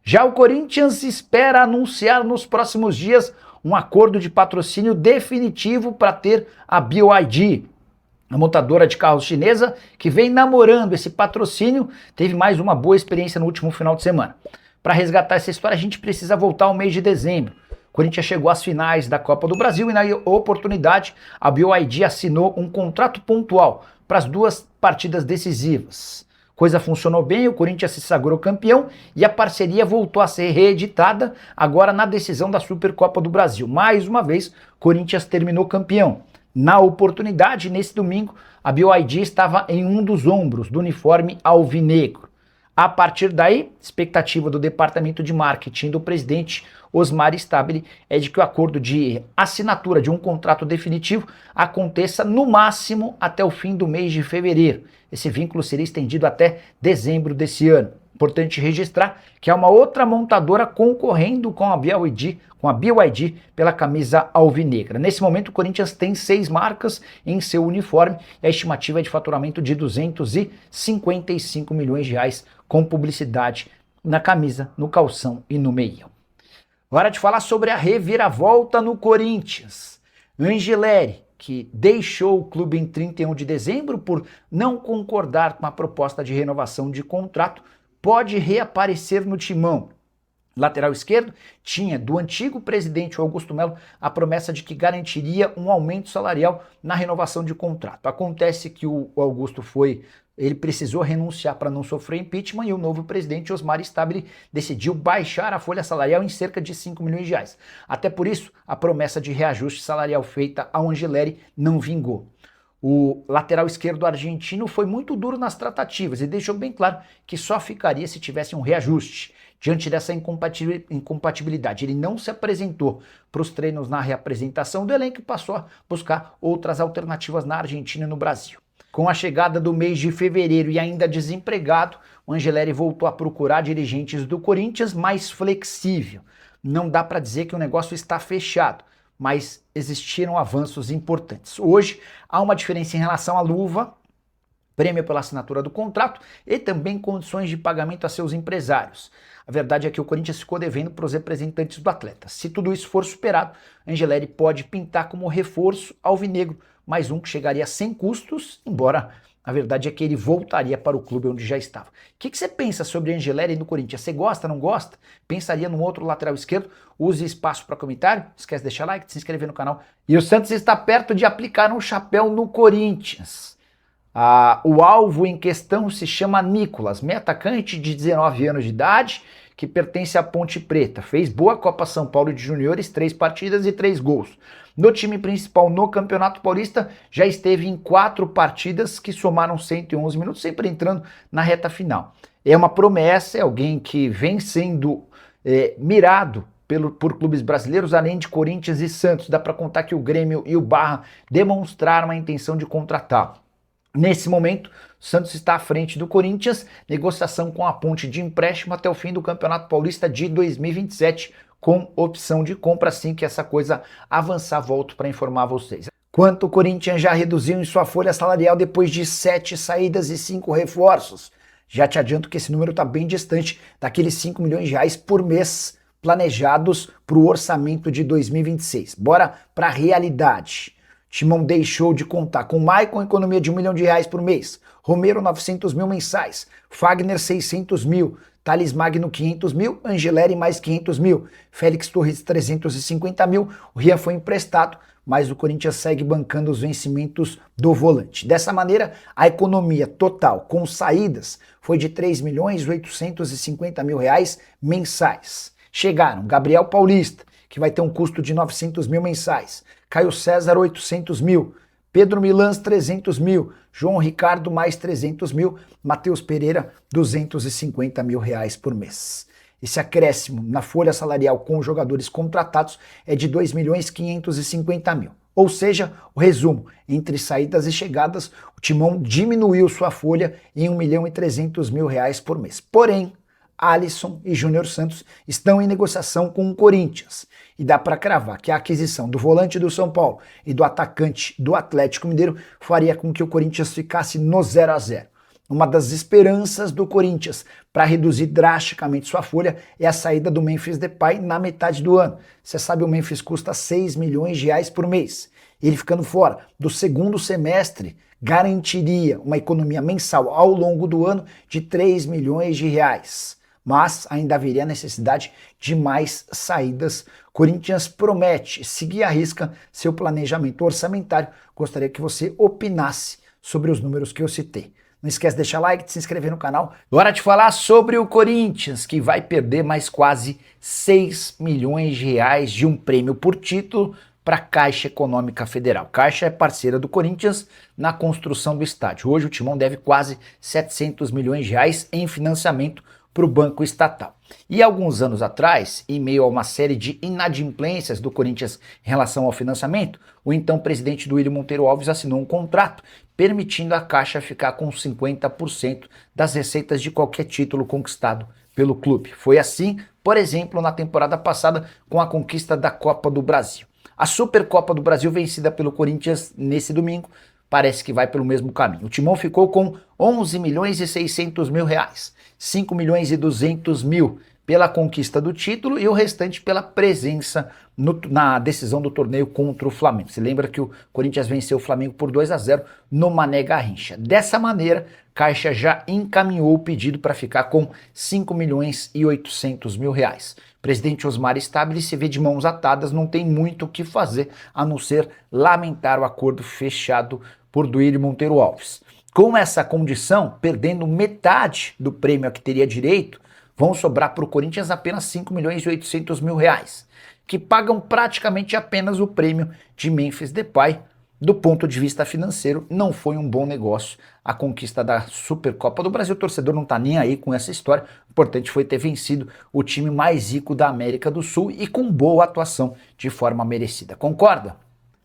Já o Corinthians espera anunciar nos próximos dias um acordo de patrocínio definitivo para ter a BYD, a montadora de carros chinesa, que vem namorando esse patrocínio, teve mais uma boa experiência no último final de semana. Para resgatar essa história, a gente precisa voltar ao mês de dezembro. O Corinthians chegou às finais da Copa do Brasil e na oportunidade a BYD assinou um contrato pontual para as duas partidas decisivas. Coisa funcionou bem, o Corinthians se sagrou campeão e a parceria voltou a ser reeditada agora na decisão da Supercopa do Brasil. Mais uma vez, o Corinthians terminou campeão. Na oportunidade, nesse domingo, a BYD estava em um dos ombros do uniforme alvinegro. A partir daí, expectativa do departamento de marketing do presidente Osmar Stabile é de que o acordo de assinatura de um contrato definitivo aconteça no máximo até o fim do mês de fevereiro. Esse vínculo seria estendido até dezembro desse ano. Importante registrar que há uma outra montadora concorrendo com a BYD pela camisa alvinegra. Nesse momento, o Corinthians tem 6 marcas em seu uniforme e a estimativa é de faturamento de 255 milhões de reais com publicidade na camisa, no calção e no meião. Hora de falar sobre a reviravolta no Corinthians. Angeleri, que deixou o clube em 31 de dezembro por não concordar com a proposta de renovação de contrato, pode reaparecer no timão. Lateral esquerdo tinha do antigo presidente Augusto Melo a promessa de que garantiria um aumento salarial na renovação de contrato. Acontece que o Augusto ele precisou renunciar para não sofrer impeachment e o novo presidente Osmar Stabile decidiu baixar a folha salarial em cerca de 5 milhões de reais. Até por isso, a promessa de reajuste salarial feita ao Angeleri não vingou. O lateral esquerdo argentino foi muito duro nas tratativas e deixou bem claro que só ficaria se tivesse um reajuste. Diante dessa incompatibilidade, ele não se apresentou para os treinos na reapresentação do elenco e passou a buscar outras alternativas na Argentina e no Brasil. Com a chegada do mês de fevereiro e ainda desempregado, o Angeleri voltou a procurar dirigentes do Corinthians mais flexível. Não dá para dizer que o negócio está fechado, mas existiram avanços importantes. Hoje há uma diferença em relação à luva, prêmio pela assinatura do contrato e também condições de pagamento a seus empresários. A verdade é que o Corinthians ficou devendo para os representantes do atleta. Se tudo isso for superado, Angeleri pode pintar como reforço alvinegro, mais um que chegaria sem custos, embora a verdade é que ele voltaria para o clube onde já estava. O que você pensa sobre Angeleri no Corinthians? Você gosta, não gosta? Pensaria num outro lateral esquerdo? Use espaço para comentário, esquece de deixar like, de se inscrever no canal. E o Santos está perto de aplicar um chapéu no Corinthians. O alvo em questão se chama Nicolas, meio atacante de 19 anos de idade, que pertence à Ponte Preta. Fez boa Copa São Paulo de Juniores, 3 partidas e 3 gols. No time principal no Campeonato Paulista, já esteve em 4 partidas que somaram 111 minutos, sempre entrando na reta final. É uma promessa, é alguém que vem sendo mirado por clubes brasileiros, além de Corinthians e Santos. Dá para contar que o Grêmio e o Barra demonstraram a intenção de contratá-lo. Nesse momento, o Santos está à frente do Corinthians, negociação com a Ponte de empréstimo até o fim do Campeonato Paulista de 2027, com opção de compra. Assim que essa coisa avançar, volto para informar vocês. Quanto o Corinthians já reduziu em sua folha salarial depois de 7 saídas e 5 reforços? Já te adianto que esse número está bem distante daqueles 5 milhões de reais por mês planejados para o orçamento de 2026. Bora para a realidade. Timão deixou de contar com Maicon, economia de R$1 milhão por mês, Romero 900 mil mensais, Fagner 600 mil, Thales Magno 500 mil, Angeleri mais 500 mil, Félix Torres 350 mil, o Rian foi emprestado, mas o Corinthians segue bancando os vencimentos do volante. Dessa maneira, a economia total com saídas foi de R$3.850.000 mensais. Chegaram Gabriel Paulista, que vai ter um custo de 900 mil mensais, Caio César 800 mil, Pedro Milans 300 mil, João Ricardo mais 300 mil, Matheus Pereira 250 mil reais por mês. Esse acréscimo na folha salarial com os jogadores contratados é de 2.550.000. Ou seja, o resumo, entre saídas e chegadas, o Timão diminuiu sua folha em R$1.300.000 por mês. Porém, Alisson e Júnior Santos estão em negociação com o Corinthians. E dá para cravar que a aquisição do volante do São Paulo e do atacante do Atlético Mineiro faria com que o Corinthians ficasse no 0 a 0. uma das esperanças do Corinthians para reduzir drasticamente sua folha é a saída do Memphis Depay na metade do ano. Você sabe, o Memphis custa 6 milhões de reais por mês. Ele ficando fora do segundo semestre garantiria uma economia mensal ao longo do ano de 3 milhões de reais. Mas ainda haveria necessidade de mais saídas. Corinthians promete seguir à risca seu planejamento orçamentário. Gostaria que você opinasse sobre os números que eu citei. Não esquece de deixar like, de se inscrever no canal. Hora de falar sobre o Corinthians, que vai perder mais quase 6 milhões de reais de um prêmio por título para a Caixa Econômica Federal. Caixa é parceira do Corinthians na construção do estádio. Hoje o Timão deve quase 700 milhões de reais em financiamento para o banco estatal. E alguns anos atrás, em meio a uma série de inadimplências do Corinthians em relação ao financiamento, o então presidente Duílio Monteiro Alves assinou um contrato permitindo a Caixa ficar com 50% das receitas de qualquer título conquistado pelo clube. Foi assim, por exemplo, na temporada passada com a conquista da Copa do Brasil. A Supercopa do Brasil, vencida pelo Corinthians nesse domingo, parece que vai pelo mesmo caminho. O Timão ficou com 11 milhões e 600 mil reais, 5 milhões e 200 mil pela conquista do título e o restante pela presença na decisão do torneio contra o Flamengo. Você lembra que o Corinthians venceu o Flamengo por 2-0 no Mané Garrincha. Dessa maneira, Caixa já encaminhou o pedido para ficar com 5 milhões e 800 mil reais. O presidente Osmar Stabile se vê de mãos atadas, não tem muito o que fazer a não ser lamentar o acordo fechado por Duílio Monteiro Alves. Com essa condição, perdendo metade do prêmio a que teria direito, vão sobrar para o Corinthians apenas 5 milhões e 800 mil reais, que pagam praticamente apenas o prêmio de Memphis Depay. Do ponto de vista financeiro, não foi um bom negócio a conquista da Supercopa do Brasil. O torcedor não está nem aí com essa história. O importante foi ter vencido o time mais rico da América do Sul e com boa atuação de forma merecida. Concorda?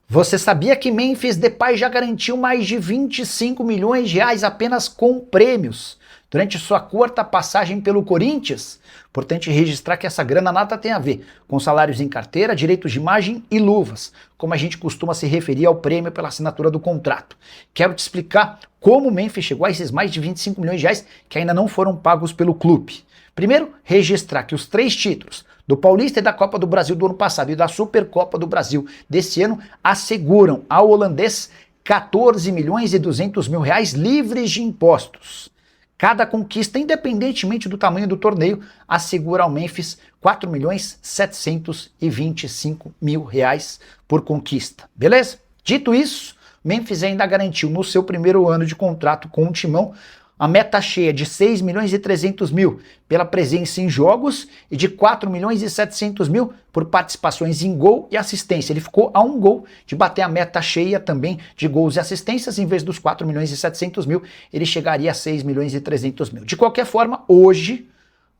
Você sabia que Memphis Depay já garantiu mais de 25 milhões de reais apenas com prêmios durante sua curta passagem pelo Corinthians? Importante registrar que essa grana nada tem a ver com salários em carteira, direitos de imagem e luvas, como a gente costuma se referir ao prêmio pela assinatura do contrato. Quero te explicar como o Memphis chegou a esses mais de 25 milhões de reais que ainda não foram pagos pelo clube. Primeiro, registrar que os 3 títulos do Paulista e da Copa do Brasil do ano passado e da Supercopa do Brasil desse ano asseguram ao holandês 14 milhões e 200 mil reais livres de impostos. Cada conquista, independentemente do tamanho do torneio, assegura ao Memphis 4 milhões 725 mil reais por conquista. Beleza? Dito isso, Memphis ainda garantiu no seu primeiro ano de contrato com o Timão a meta cheia de 6 milhões e 300 mil pela presença em jogos e de 4 milhões e 700 mil por participações em gol e assistência. Ele ficou a um gol de bater a meta cheia também de gols e assistências. Em vez dos 4 milhões e 700 mil, ele chegaria a 6 milhões e 300 mil. De qualquer forma, hoje,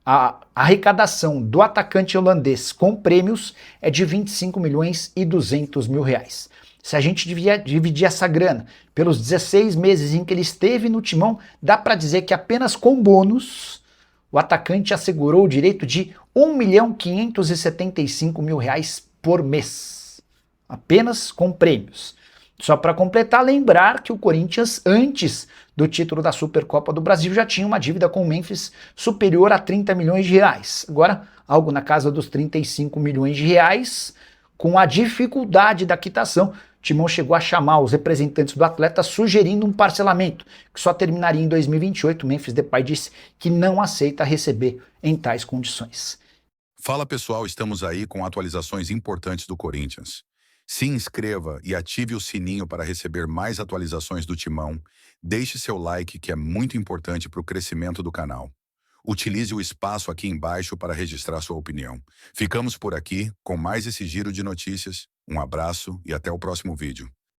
a arrecadação do atacante holandês com prêmios é de 25 milhões e 200 mil reais. Se a gente dividir essa grana pelos 16 meses em que ele esteve no Timão, dá para dizer que apenas com bônus o atacante assegurou o direito de 1.575.000 reais por mês. Apenas com prêmios. Só para completar, lembrar que o Corinthians, antes do título da Supercopa do Brasil, já tinha uma dívida com o Memphis superior a 30 milhões de reais. Agora, algo na casa dos 35 milhões de reais. Com a dificuldade da quitação, Timão chegou a chamar os representantes do atleta sugerindo um parcelamento, que só terminaria em 2028. Memphis Depay disse que não aceita receber em tais condições. Fala pessoal, estamos aí com atualizações importantes do Corinthians. Se inscreva e ative o sininho para receber mais atualizações do Timão. Deixe seu like, que é muito importante para o crescimento do canal. Utilize o espaço aqui embaixo para registrar sua opinião. Ficamos por aqui com mais esse giro de notícias. Um abraço e até o próximo vídeo.